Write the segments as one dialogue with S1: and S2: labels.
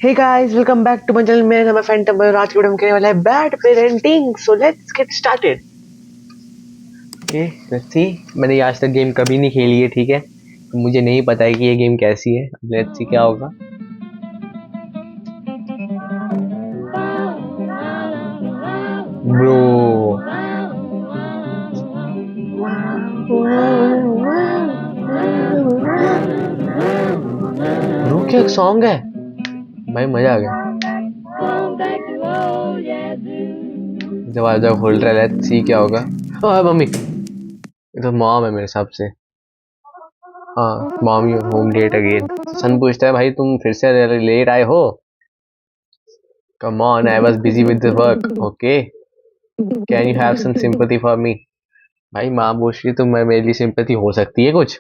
S1: Hey guys, welcome back to my channel. मेरा नाम है फैंटम और आज की वीडियो में करने वाला है bad parenting. So let's get started. Okay, let's see. मैंने आज तक गेम कभी नहीं खेली है, ठीक है? तो मुझे नहीं पता है कि ये गेम कैसी है. Let's see क्या होगा. Bro. Bro क्या सॉन्ग है? भाई मजा आ गया. दरवाजा खोल रहा है. Let's see क्या होगा. Oh mummy. ये तो मॉम है मेरे हिसाब से. हाँ, mom you home late again. Son पूछता है भाई तुम फिर से लेट आए हो. Come on, I was busy with the work. Okay. Can you have some sympathy for me? भाई माँ पूछ रही तो मैं मेरे लिए सिंपैथी हो सकती है कुछ.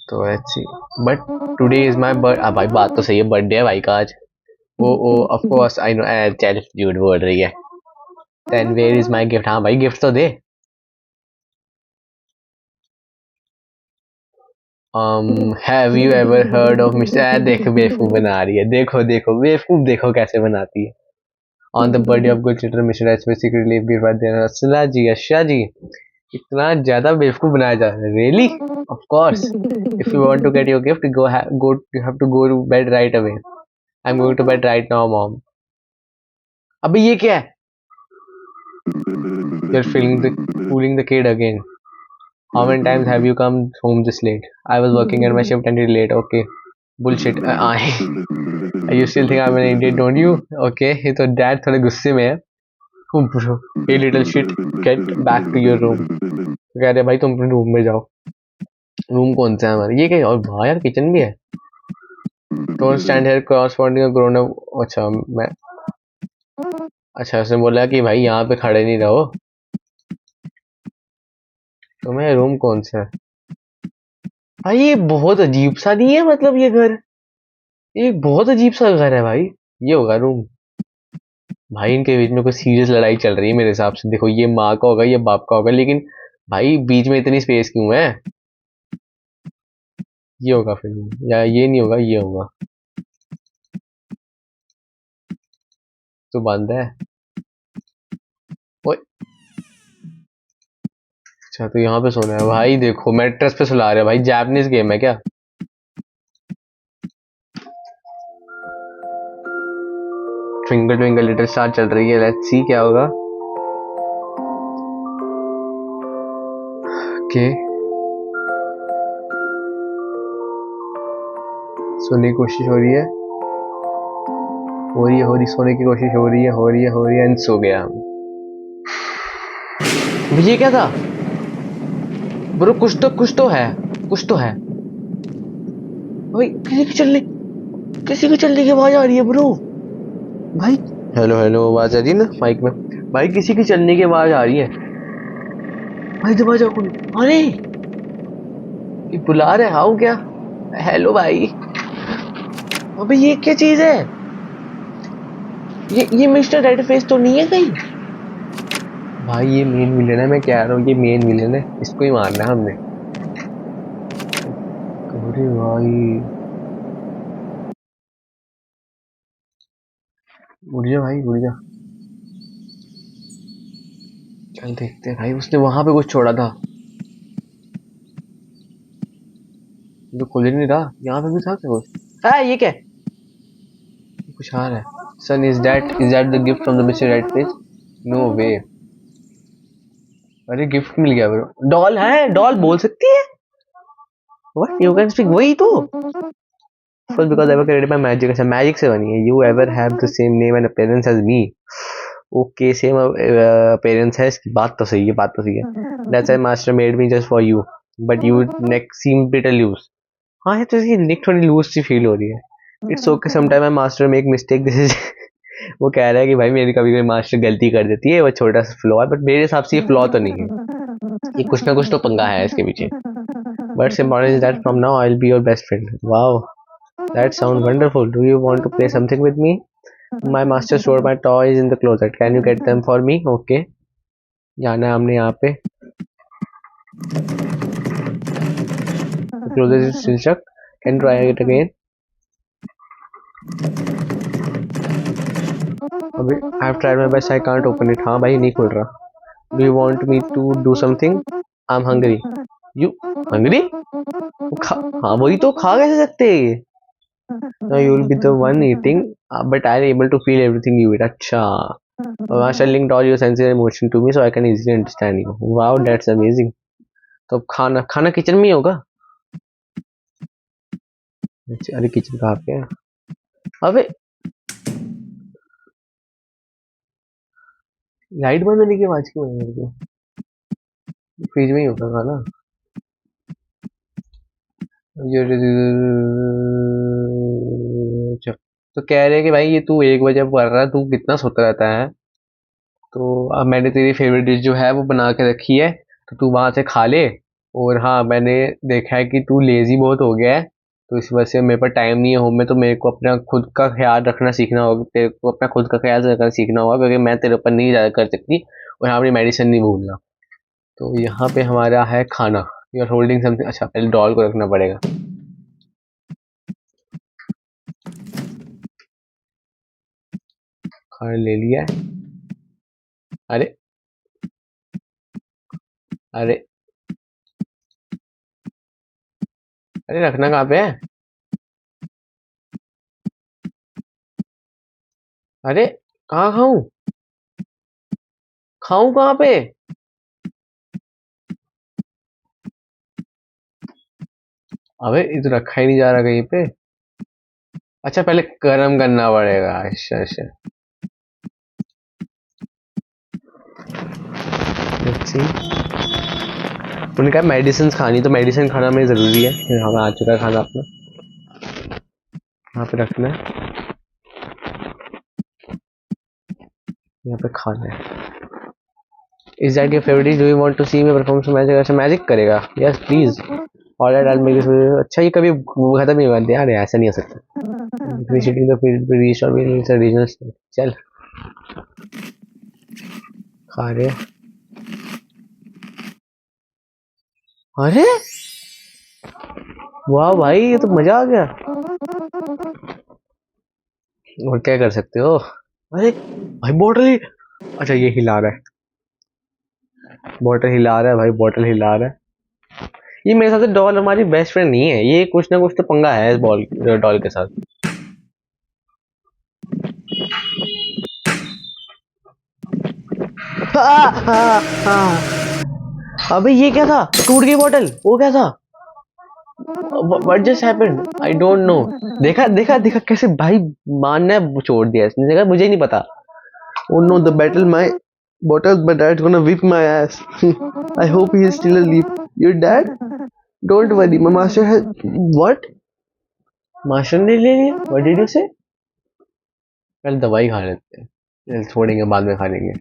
S1: तो let's see. But today is my birthday. भाई बात तो सही है, बर्थडे है भाई का आज. Oh of course I know. चल झूठ बोल रही है. Then where is my gift. हाँ भाई गिफ्ट तो दे. Have you ever heard of mister. देखो बेवकूफ बना रही है. देखो देखो बेवकूफ देखो कैसे बनाती है. On the birthday of good little mister H में सीक्रेटली गिफ्ट बाय देना. असला जी अच्छा जी. इतना ज्यादा बेवकूफ बनाया जा रहा है. Really? Of course. If you want to get your gift go you have to go to bed right away. I am going to bed right now mom. अबे ये क्या है? You are fooling the kid again. How many times have you come home this late? I was working at my shift and you're late. Okay. Bullshit. You still think I'm an idiot, don't you? Okay. ये तो dad थोड़े गुस्से में है. Hey little shit, get back to your room. कह रहे भाई तुम अपने रूम में जाओ. रूम कौन सा है हमारा? ये क्या? और भाई यार किचन भी है. Don't stand here corresponding a grown up. अच्छा मैं. अच्छा उसने बोला कि भाई यहाँ पे खड़े नहीं रहो. तो मैं रूम कौन सा है? भाई ये बहुत अजीब सा नहीं है मतलब ये घर. ये बहुत अजीब सा घर है भाई. ये होगा रूम. भाई इनके बीच में कोई सीरियस लड़ाई चल रही है मेरे हिसाब से. देखो ये माँ का होगा ये बाप का होगा, लेकिन भाई बीच में इतनी स्पेस क्यों है? ये होगा फिर. या ये नहीं होगा, ये होगा. तो बंद है. ओए. अच्छा तो यहाँ पे सोना है भाई. देखो मैट्रेस पे सुला रहे हैं भाई. जापानीज गेम है क्या? ट्विंकल ट्विंकल लिटिल स्टार चल रही है. लेट्स सी क्या होगा. ओके. सोने की कोशिश हो रही है. सोने की कोशिश हो रही है एंड सो गया. ये क्या था ब्रो? कुछ तो है. भाई किसी की चलने की आवाज आ रही है ब्रो. भाई हेलो आवाज आ रही है ना माइक में. भाई किसी की चलने की आवाज आ रही है. भाई दरवाजा खोलो. अरे ये बुला रहे हाउ क्या? हेलो भाई. अबे ये क्या चीज है? ये मिस्टर रेड फेस तो नहीं है कहीं? भाई ये मेन विलेन है. मैं कह रहा हूँ ये मेन विलेन है. इसको ही मारना है हमने. अरे भाई उड़ जा भाई उड़ जा. चल देखते हैं भाई. उसने वहां पे कुछ छोड़ा था जो खुल ही नहीं रहा. यहाँ पे भी था क्या कुछ? है ये क्या? कुछ आ रहा है. Son is that the gift from the mister right face? No way. अरे गिफ्ट मिल गया ब्रो. डॉल है. डॉल बोल सकती है. What you can speak. वही तो. First because I ever created by magic. अच्छा मैजिक से बनी है. You ever have the same name and appearance as me. Okay same appearance है इसकी. बात तो सही है. That's why master made me just for you but you neck seem little loose. हाँ ये तो इसकी नेक थोड़ी लूज सी फील हो रही है. It's okay sometime I master make mistake. This is वो कह रहा है कि भाई मेरी कभी कभी मास्टर गलती कर देती है. वो छोटा सा फ्लॉ है बट मेरे हिसाब से ये फ्लॉ तो नहीं है. ये कुछ ना कुछ तो पंगा है इसके पीछे. But important is that from now I'll be your best friend. Wow, that sounds wonderful. Do you want to play something with me? My master stored my toys in the closet. Can you get them for me? Okay. जाना है हमने यहाँ पे. The closet is still shut. Can try it again. अभी I have tried my best, I can't open it. हाँ भाई नहीं खुल रहा। Do you want me to do something? I am hungry. You hungry? हाँ वही तो, खा कैसे सकते हैं ये? Now you will be the one eating, but I am able to feel everything you eat. अच्छा, Masha linked all your senses and emotion to me, so I can easily understand you. Wow, that's amazing. तो अब खाना खाना kitchen में ही होगा? अच्छा, अरे kitchen कहाँ पे है? अबे लाइट बंद होने की आवाज क्यों है मेरे को? फ्रिज में ही होगा खाना। अच्छा, तो कह रहे हैं कि भाई ये तू 1 बजे पढ़ रहा है, तू कितना सोता रहता है? तो अब मैंने तेरी फेवरेट डिश जो है वो बना के रखी है, तो तू वहां से खा ले। और हाँ, मैंने देखा है कि तू लेजी बहुत हो गया है, तो इस वजह से मेरे पास टाइम नहीं है होम में, तो मेरे को अपना खुद का ख्याल रखना सीखना होगा, तेरे को अपना खुद का ख्याल रखना सीखना होगा, क्योंकि मैं तेरे ऊपर नहीं ज़्यादा कर सकती। और यहाँ अपनी मेडिसिन नहीं भूलना। तो यहाँ पे हमारा है खाना। You are holding something. अच्छा, पहले डॉल को रखना पड़ेगा। खाना ले लिया है। अरे अरे अरे, रखना कहाँ पे है? अरे कहाँ खाऊं? खाऊं कहाँ पे? अबे ये तो रखा ही नहीं जा रहा कहीं पे। अच्छा, पहले गर्म करना पड़ेगा। अच्छा अच्छा। Let's see। उन्होंने कहा मेडिसिन खानी, तो मेडिसिन खाना में ज़रूरी है। फिर हमें आ चुका है खाना अपना, यहाँ पे रखना है। यहाँ पे खाना है। Is that your favourite? Do you want to see me perform some magic? अच्छा मैजिक करेगा? Yes please. Alright, I will make this. अच्छा, ये कभी खत्म नहीं होगा यार, ऐसा नहीं हो सकता। अप्रिशिएटिंग द रीस्टोर भी रीजनल। चल खा रहे। अरे वाह भाई, ये तो मजा आ गया। और क्या कर सकते हो? अरे भाई बॉटल ही, अच्छा ये हिला रहा है, बॉटल हिला रहा है भाई, बॉटल हिला रहा है। ये मेरे साथ डॉल हमारी बेस्ट फ्रेंड नहीं है, ये कुछ ना कुछ तो पंगा है इस बॉल डॉल के साथ। अबे ये क्या था? टूट गई बॉटल, वो क्या था? What just happened? I don't know. देखा देखा देखा कैसे भाई मान ने छोड़ दिया इसने, देखा मुझे नहीं पता। Oh no, the battle my bottle, but dad's gonna whip my ass. I hope he is still asleep. Your dad? Don't worry, my master has what? Master ने ले लिया? What did you say? पहले दवाई खा लेते हैं, फिर छोड़ेंगे, बाद में खा लेंगे।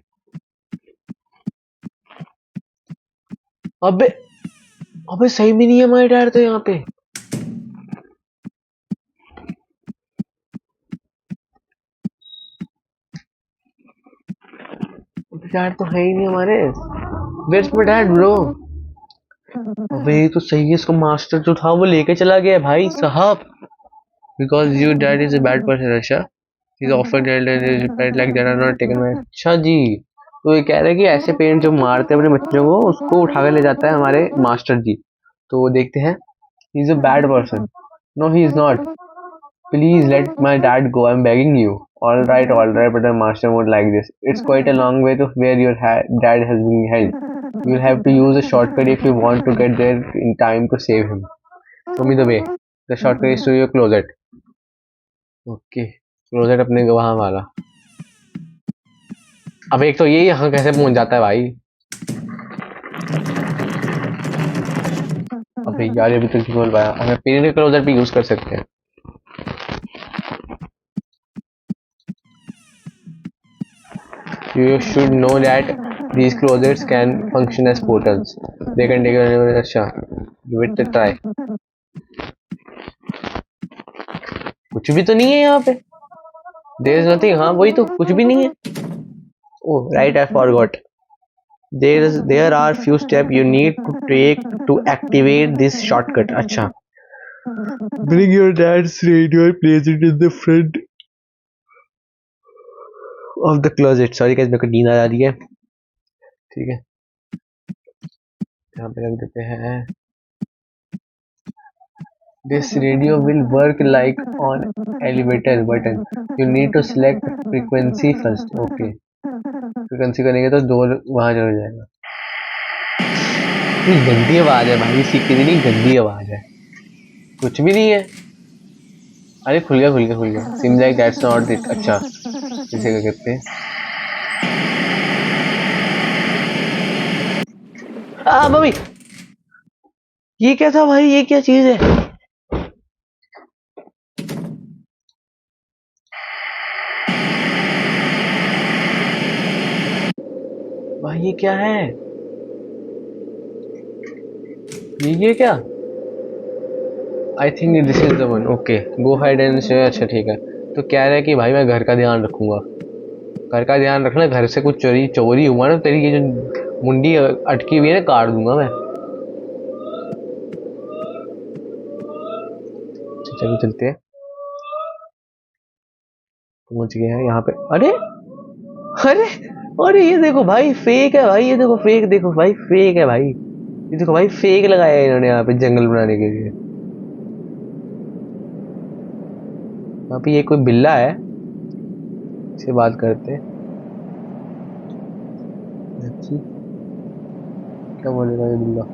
S1: अबे अबे सही में नहीं है हमारे डैड तो यहाँ पे। डैड तो है ही नहीं हमारे। Where's my dad, bro? अबे ये तो सही है, इसको मास्टर जो था वो लेके चला गया भाई साहब। Because your dad is a bad person, Rasha. He's often told that his pet like that are not taken by। अच्छा जी, तो ये कह रहे हैं कि ऐसे पेरेंट जो मारते हैं अपने बच्चों को, उसको उठा कर ले जाता है हमारे मास्टर जी। तो वो देखते हैं। He is a bad person. No he is not. Please let my dad go, I am begging you. All right, but the master would like this. It's quite a long way to where your dad has been held. You will have to use a shortcut if you want to get there in time to save him. Show me the way. The shortcut is to your closet. Okay, closet अपने वहां वाला। अब एक तो ये यहाँ कैसे पहुंच जाता है भाई? अबे यार, अभी तक नहीं बोल पाया। हमें पेन क्लोजर भी यूज कर सकते हैं। You should know that these closets can function as portals. They can take a अच्छा, give it a try। कुछ भी तो नहीं है यहाँ पे। There is nothing। हाँ वही तो, कुछ भी नहीं है। Oh right, I forgot। There are few steps you need to take to activate this shortcut। अच्छा, bring your dad's radio and place it in the front। Of the closet. Sorry guys, मेरे को नींद आ रही है। ठीक है, यहाँ पे रख देते हैं। This radio will work like on elevator button. You need to select frequency first. Okay. Frequency करेंगे तो डोर वहां चढ़ जाएगा। इतनी गंदी आवाज है भाई, इसकी कितनी गंदी आवाज है। कुछ भी नहीं है। अरे खुल गया खुल गया खुल गया। Seems like that's not it. अच्छा, इसे क्या कहते हैं? मम्मी, ये क्या था भाई? ये क्या चीज है? भाई ये क्या है? ये क्या? I think this is the one. Okay, go hide and से। अच्छा ठीक है, तो कह रहा है कि भाई मैं घर का ध्यान रखूंगा। घर का ध्यान रखना, घर से कुछ चोरी चोरी हुआ ना, तेरी ये जो मुंडी अटकी हुई है ना, काट दूंगा मैं। चलो चलते हैं। पहुंच गए हैं यहाँ पे। अरे अरे अरे, ये देखो भाई, फेक है भाई। ये देखो फेक, देखो भाई फेक है भाई। ये देखो भाई, फेक लगाया है इन्होंने यहाँ पे जंगल बनाने के लिए। यहाँ पे ये कोई बिल्ला है, इससे बात करते हैं। क्या बोलेगा ये बिल्ला?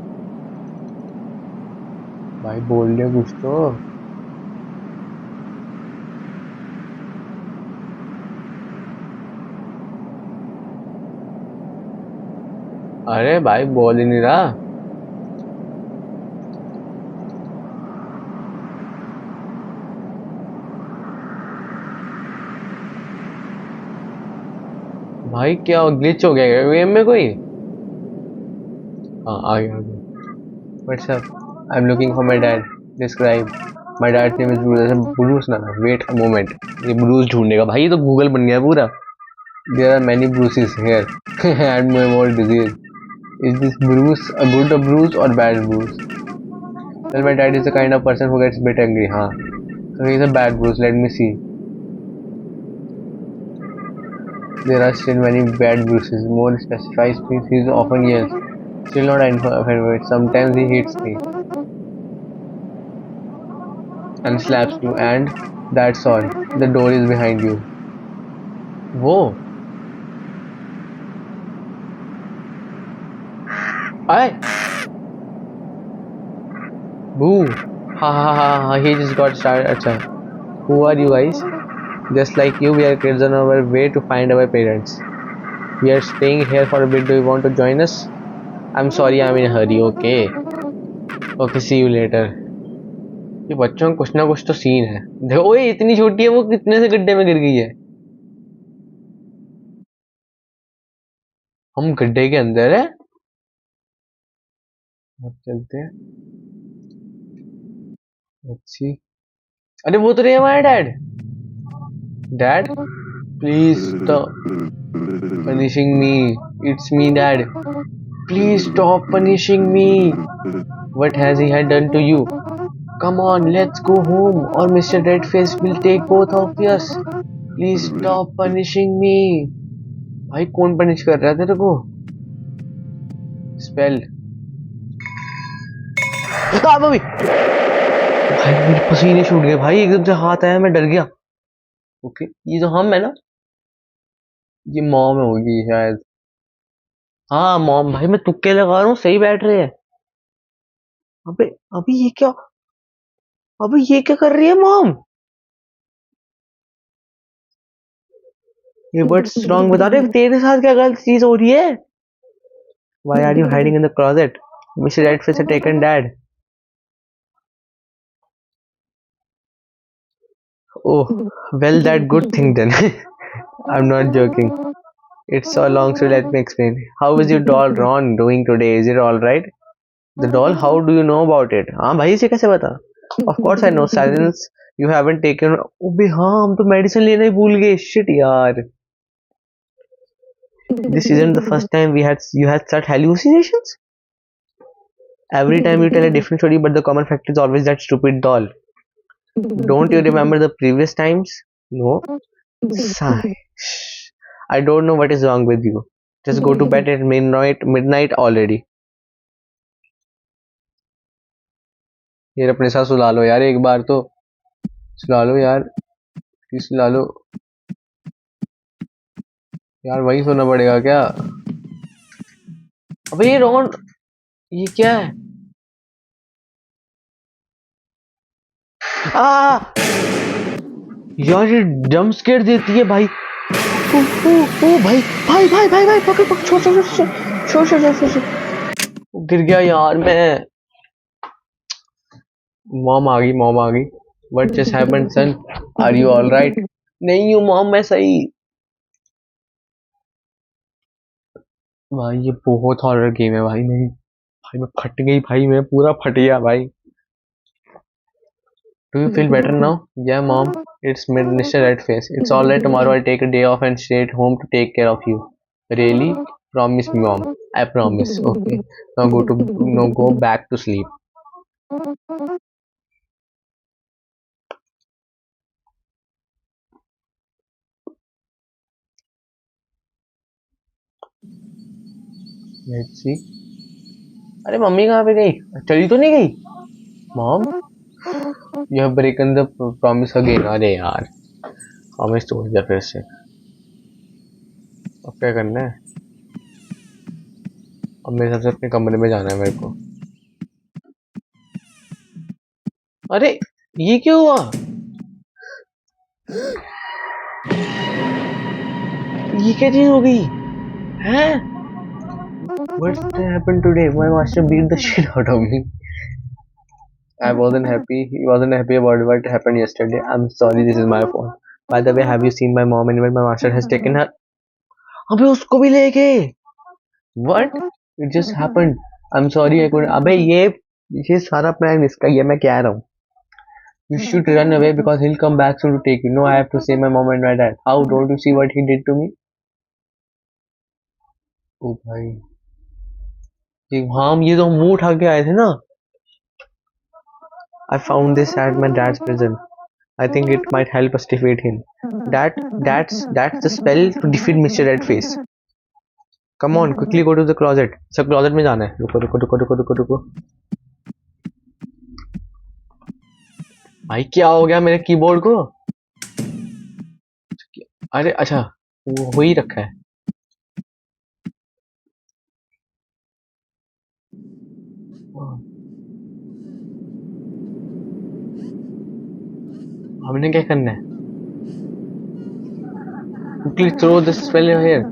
S1: भाई बोल ले कुछ तो। अरे भाई बोल ही नहीं रहा। भाई क्या ग्लिच हो गया गेम में कोई? हाँ आ गया आ गया। What's up, I am looking for my dad. Describe. My dad name is Bruce. Bruce ना, वेट अ मोमेंट। ये ब्रूस ढूंढेगा भाई, ये तो गूगल बन गया पूरा। There are many Bruces here and more diseases. Is this Bruce a good Bruce or bad Bruce? Well, my dad is the kind of person who gets a bit angry. Huh? So he's a bad Bruce. Let me see. There are still many bad Bruces. More specified, please. He often yells. Still not offended. Sometimes he hits me and slaps you, and that's all. The door is behind you. Whoa! Aye! Boo! Ha ha ha ha! He just got started. Acha. Who are you guys? Just like you, we are kids on our way to find our parents. We are staying here for a bit. Do you want to join us? I'm sorry, I'm in a hurry. Okay. Okay, see you later. ये बच्चों का कुछ ना कुछ तो scene है। देखो, ओए इतनी छोटी है, वो कितने से गड्ढे में गिर गई है। हम गड्ढे के अंदर है। अब चलते हैं। अच्छी। अरे वो तो रहे हमारे dad. Dad, please stop punishing me. It's me, Dad. Please stop punishing me. What has he had done to you? Come on, let's go home, or Mr. Redface will take both of us. Please stop punishing me. भाई कौन punish कर रहा है तेरे को? Spell. भाई मेरे पसीने छूट गए भाई, एकदम से हाथ आया, मैं डर गया। ओके, ये तो हम है ना? ये मॉम होगी शायद। हाँ मॉम। भाई मैं तुक्के लगा रहा हूँ, सही बैठ रहे हैं। अबे अभी ये क्या? अबे ये क्या कर रही है मॉम? ये व्हाट्स रॉन्ग? बता रहे तेरे साथ क्या गलत चीज हो रही है? Why are you hiding in the closet? Mr. Redfish had taken Dad. Oh, well, that good thing then. I'm not joking. It's so long, so let me explain. How is your doll Ron doing today? Is it all right? The doll? How do you know about it? हाँ भाई, इसे कैसे पता? Of course I know. Silence. You haven't taken. अबे हाँ, हम तो medicine लेना ही भूल गए। Shit यार. This isn't the first time you had such hallucinations. Every time you tell a different story, but the common factor is always that stupid doll. Don't you remember the previous times? No. Sigh. I don't know what is wrong with you. Just go to bed at midnight already. यार अपने साथ सुला लो यार, एक बार तो सुला लो यार, please सुला लो यार, वही सोना पड़ेगा क्या? अबे ये रॉन, ये क्या है? आ यार ये जंप स्केयर देती है भाई। ओ भाई भाई भाई भाई भाई, पकड़ पकड़, छोड़ छोड़ छोड़ छोड़ छोड़ छोड़ छोड़। गिर गया यार मैं। मॉम आ गई। What just happened son, are you all right? नहीं हूँ मॉम मैं सही। भाई ये बहुत हॉरर गेम है भाई, नहीं भाई मैं फट गई भाई, मैं पूरा फट गया भाई। Do you feel better now? Yeah, mom. It's Mr. Redface. It's alright. Tomorrow I'll take a day off and stay at home to take care of you. Really? Promise me, mom. I promise. Okay. Now go back to sleep. Let's see. अरे mummy कहाँ पे गई? चली तो नहीं गई? Mom, you have broken the promise again. अरे यार, प्रॉमिस तोड़ दिया फिर से। अब क्या करना है? अब मेरे हिसाब से अपने कमरे में जाना है मेरे को। अरे ये क्यों हुआ? ये क्या चीज हो गई? हैं? What happened today? My master beat the shit out of me. I wasn't happy. He wasn't happy about what happened yesterday. I'm sorry. This is my fault. By the way, have you seen my mom anywhere? My master has taken her. अबे उसको भी ले गए। What? It just happened. I'm sorry. I couldn't. अबे ये सारा plan इसका ही है, मैं कह रहा हूँ। You should run away because he'll come back soon to take you. No, I have to save my mom and my dad. How? Don't you see what he did to me? ओ भाई, ये तो मुंह उठा के आए थे ना। I found this at my dad's prison. I think it might help us defeat him. That's the spell to defeat Mr. Redface. Come on, quickly go to the closet. सब क्लोजेट में जाना है। रुको रुको रुको रुको रुको रुको। भाई क्या हो गया मेरे कीबोर्ड को? अरे अच्छा, वो हो ही रखा है। हमने क्या करना है? Quickly throw the spell here.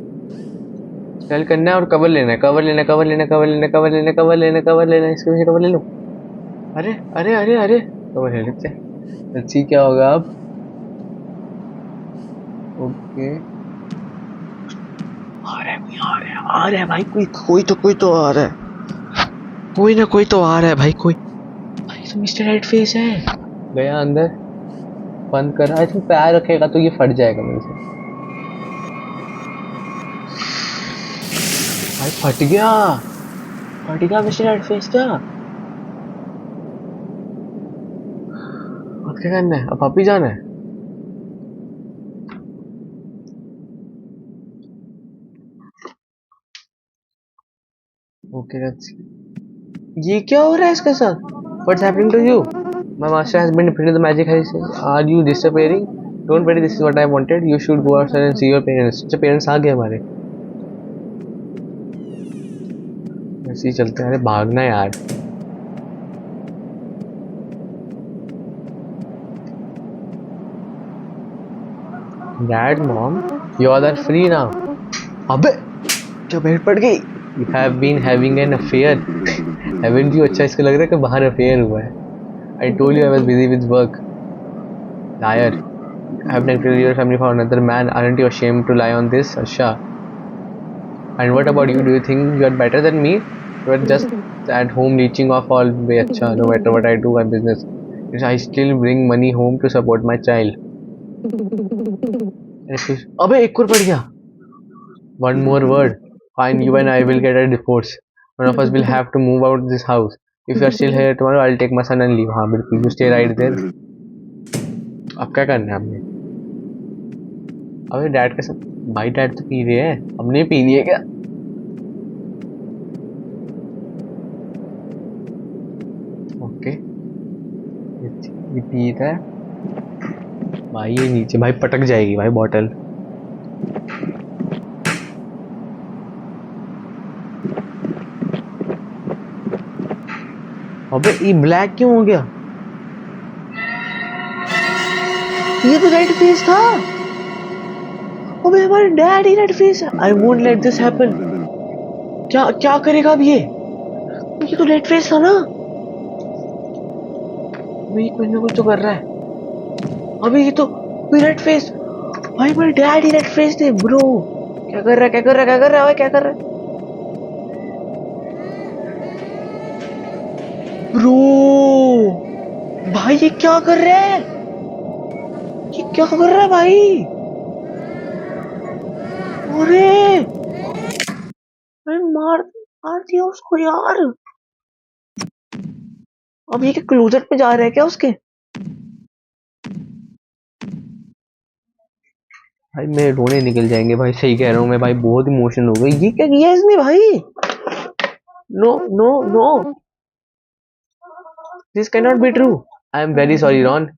S1: Spell करना है और कवर लेना है, कवर लेना है, कवर लेना है, कवर लेना है, कवर लेना है, कवर लेना है, कवर लेना है, इसके पीछे कवर ले लो। अरे अरे अरे अरे, कवर ले लेते हैं। अच्छी क्या होगा अब? ओके, आ रहा है भाई, कोई तो आ रहा है, कोई ना कोई तो आ रहा है भाई, कोई भाई तो मिस्टर रेडफेस है। गया अंदर, बंद करा। आई थिंक पैर रखेगा तो ये फट जाएगा मेरे से। भाई फट गया मिस्टर रेडफेस का। अब क्या करना है? अब वापिस जाना है। Okay let's see. ये क्या हो रहा है इसके साथ? What's happening to you? My master has been defeated. The magic has. Are you disappearing? Don't worry. This is what I wanted. You should go outside and see your parents. अच्छा parents आ गए हमारे। ऐसे ही चलते हैं। अरे भागना यार। Dad, mom, you all are free now. अबे क्या भेंट पड़ गई? You have been having an affair. Haven't you? अच्छा इसको लग रहा है कि बाहर अफेयर हुआ है। I told you I was busy with work. Liar. I have neglected your family for another man. Aren't you ashamed to lie on this? Asha. And what about you? Do you think you are better than me? You are just at home leeching off all the way. Acha, no matter what I do, my business. I still bring money home to support my child. अबे एक और पड़ गया। One more word. Fine, you and I will get a divorce. One of us will have to move out of this house. If you are still here tomorrow, I'll take my son and leave. हाँ बिल्कुल, you stay right there. अब क्या करना है हमने? अबे dad के साथ भाई, डैड तो पी रहे हैं, हमने पीनी है क्या? ओके, ये पी रहा है भाई, ये नीचे भाई पटक जाएगी भाई बॉटल। अबे ये ब्लैक क्यों हो गया? ये तो रेड फेस था। अबे हमारे डैड ही रेड फेस है। I won't let this happen. क्या क्या करेगा अब ये तो रेड फेस था ना। अबे ये कुछ ना कुछ तो कर रहा है। अबे ये तो रेड फेस भाई, हमारे डैड ही रेड फेस थे ब्रो। क्या कर रहा है, क्या कर रहा है, क्या कर रहा है भाई, क्या कर रहा है ब्रो? भाई ये क्या कर रहा है, ये क्या कर रहा है भाई? अरे अरे मार मार दिया उसको यार। अब ये क्या क्लोजेट पे जा रहे हैं क्या उसके? भाई मेरे रोने निकल जाएंगे भाई, सही कह रहा हूँ मैं भाई, बहुत इमोशन हो गई। ये क्या किया इसने भाई? No no no, this can not be true. I am very sorry Ron,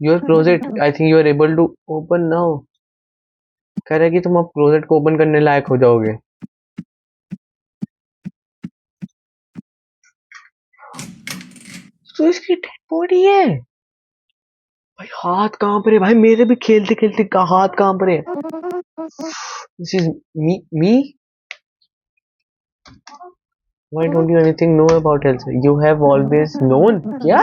S1: your closet I think you are able to open now. कह रहा है कि तुम अब क्लोजेट को ओपन करने लायक हो जाओगे। तो इसकी डेड बॉडी है भाई, हाथ कांप रहे भाई मेरे भी, खेलते खेलते का हाथ कांप रहे। This is me. Why don't you anything know about health? You have always known क्या?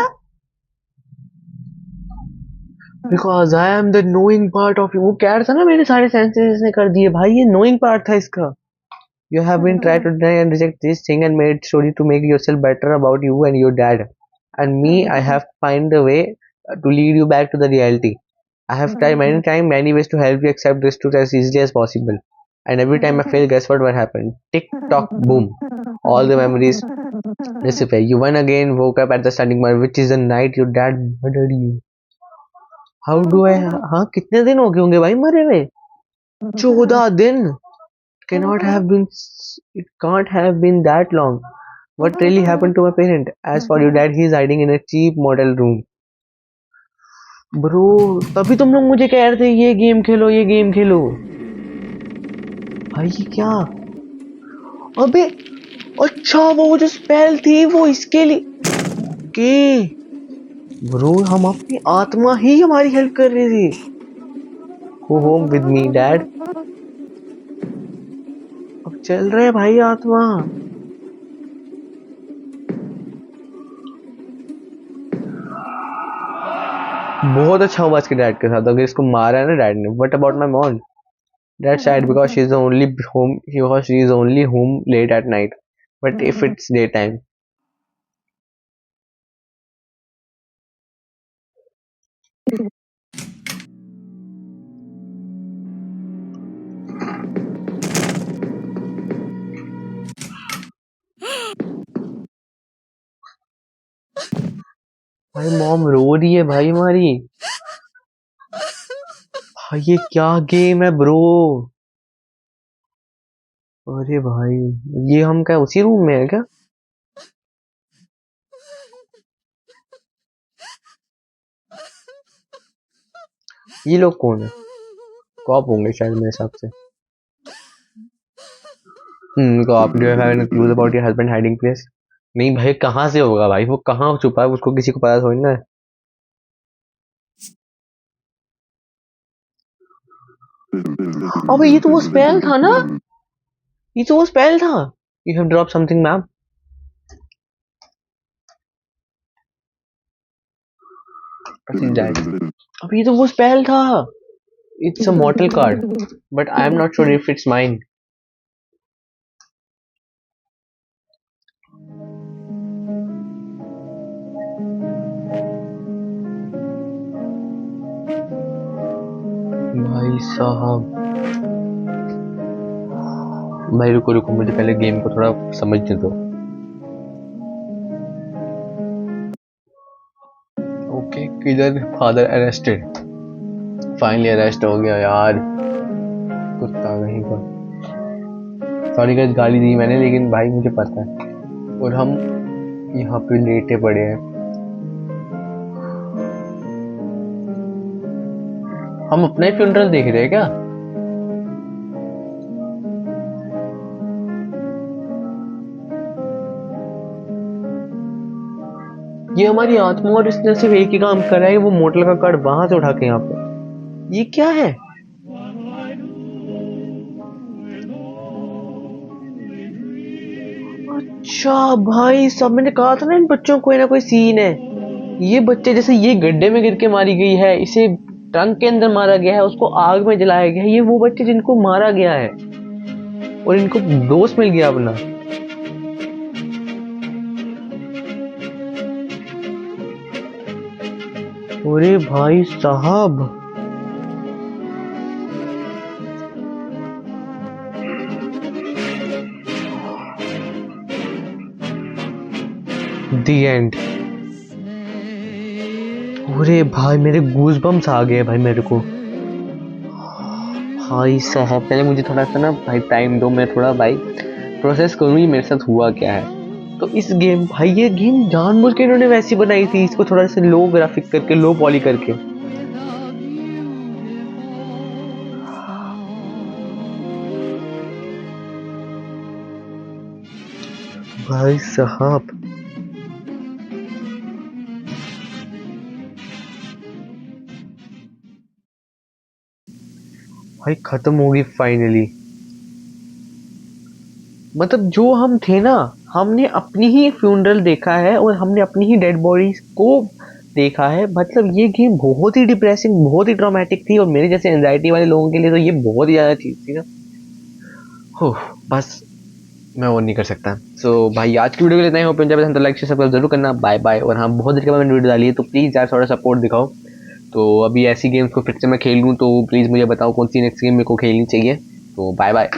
S1: Because I am the knowing part of you. वो कह रहा था ना मेरे सारे सेंसेस ने कर दिए भाई, ये नोइंग पार्ट था इसका। You have been trying to deny and reject this thing and made story to make yourself better about you and your dad. And me, I have find a way to lead you back to the reality. I have tried many times, many ways to help you accept this truth as easily as possible. And every time I fail, guess what happened? Tick tock boom. All the memories disappear. You one again woke up at the starting point, which is the night your dad murdered you. How do I? हाँ कितने दिन हो गए होंगे भाई मरे हुए? 14 दिन. Cannot have been. It can't have been that long. What really happened to my parent? As for your dad, he is hiding in a cheap model room. Bro तभी तुम लोग मुझे कह रहे थे ये गेम खेलो, ये गेम खेलो। भाई ये क्या? अबे अच्छा, वो जो स्पेल थी वो इसके लिए के ब्रो, हम अपनी आत्मा ही हमारी हेल्प कर रही थी। Go home with me dad. अब चल रहे भाई आत्मा। बहुत अच्छा हुआ इसके डैड के साथ, अगर इसको मारा है ना डैड ने। But about my mom, that's sad because she's the only home, because she is only home late at night. But if it's daytime, भाई मॉम रो रही है भाई हमारी। भाई ये क्या गेम है ब्रो? अरे भाई ये हम क्या उसी रूम में है क्या? ये लोग कौन है? कॉप होंगे शायद मेरे हिसाब से। Cop, do you have any clues about your husband hiding place? नहीं भाई, कहाँ से होगा भाई, वो कहाँ छुपा है, उसको किसी को पता थोड़ी ना है। अबे ये तो वो स्पेल था ना, ये तो वो स्पेल था। You have drop something ma'am. अबे ये तो वो स्पेल था। It's a mortal card, but I am not sure if it's mine. भाई साहब, भाई रुको रुको, मुझे पहले गेम को थोड़ा समझने दो। Okay, killer father arrested. Finally arrest हो गया यार, कुत्ता कहीं का। सॉरी गाइस, गाली दी मैंने, लेकिन भाई मुझे पता है। और हम यहाँ पे लेटे पड़े हैं। हम अपना ही फ्यूनरल देख रहे हैं क्या? ये हमारी आत्मा, और इसने सिर्फ एक ही काम करा है, वो मोटल का कार्ड वहां से उठा के यहाँ पे। ये क्या है? अच्छा भाई, सब मैंने कहा था ना इन बच्चों को कोई ना कोई सीन है। ये बच्चे, जैसे ये गड्ढे में गिर के मारी गई है, इसे ट्रंक के अंदर मारा गया है, उसको आग में जलाया गया है, ये वो बच्चे जिनको मारा गया है और इनको दोस्त मिल गया अपना। अरे भाई साहब, दी एंड। अरे भाई मेरे गूज बम्स आ गए भाई मेरे को। भाई साहब, पहले मुझे थोड़ा सा ना भाई टाइम दो, मैं थोड़ा भाई प्रोसेस करूँ ये मेरे साथ हुआ क्या है। तो इस गेम, भाई ये गेम जानबूझ के इन्होंने वैसी बनाई थी, इसको थोड़ा सा लो ग्राफिक करके, लो पॉली करके। भाई साहब, भाई खत्म होगी फाइनली। मतलब जो हम थे ना, हमने अपनी ही फ्यूनरल देखा है और हमने अपनी ही डेड बॉडीज को देखा है। मतलब ये गेम बहुत ही डिप्रेसिंग, बहुत ही ट्रॉमेटिक थी, और मेरे जैसे एंजाइटी वाले लोगों के लिए तो ये बहुत ही ज़्यादा चीज़ थी ना। हो, बस मैं और नहीं कर सकता। सो भाई आज की वीडियो के लिए इतना ही। होप तो लाइक शेयर सब्सक्राइब जरूर करना। Bye bye. और हाँ, बहुत देर के बाद मैंने वीडियो डाली है, तो प्लीज़ यार थोड़ा सपोर्ट दिखाओ। तो अभी ऐसी गेम्स को फिर से मैं खेल लूँ, तो प्लीज़ मुझे बताओ कौन सी नेक्स्ट गेम मेरे को खेलनी चाहिए। तो बाय बाय।